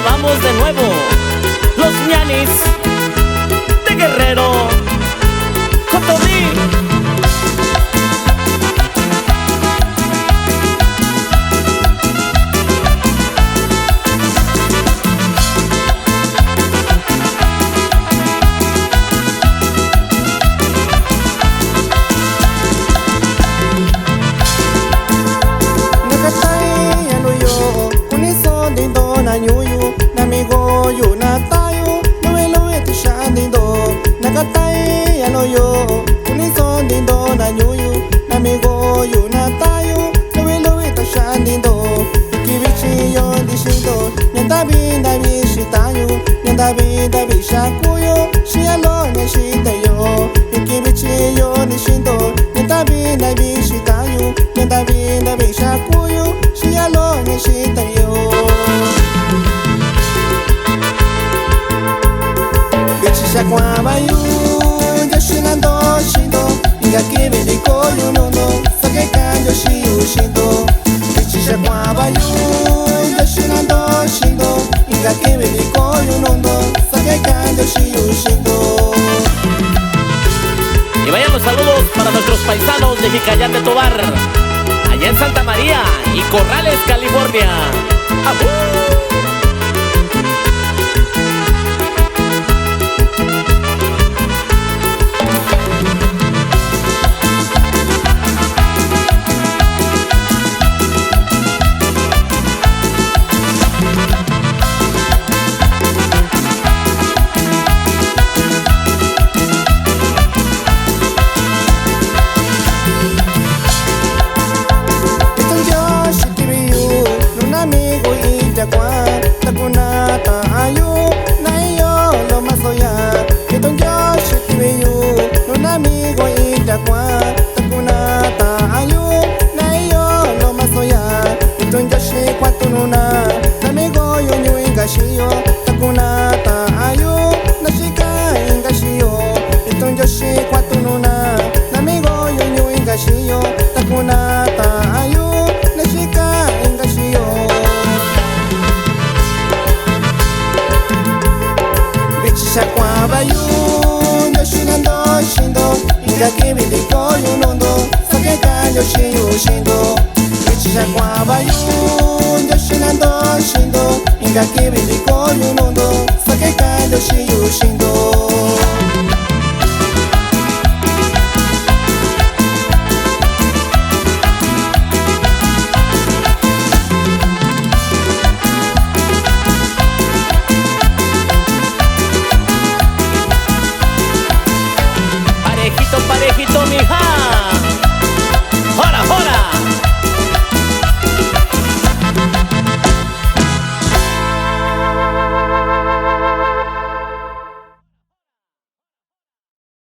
grabamos de nuevo. Los ñanis de Guerrero, Cotoví. Nyuyu namigo yu na tayo loe loe tishandindo nakatai aloyo unisondindo na nyuyu namigo yu na tayo loe loe tishandindo kibichi yo dishindo nyandabi dabi shitayu nyandabi dabi shakuyo shialo ne shitayo kibichi yo dishindo nyandabi dabi shitayu nyandabi dabi shakuyo shialo ne shitayo. Shakwamayu, Yoshinando Shindo, Ingaki Bidiko Yunono, Sakekan Yoshiyu Shindo, Shakwamayu, Yoshinando Shindo, Ingaki Bidiko Yunono, Sakekan Yoshiyu Shindo. Y vayan los saludos para nuestros paisanos de Jicayán de Tobar, allá en Santa María y Corrales, California. ¡Abú! Ingaki Bidiko Yunono, Sakekan Yoshiyu Shindo, Shakwamayu, Yoshinando Shindo, Ingaki Bidiko Yunono, Sakekan Yoshiyu Shindo.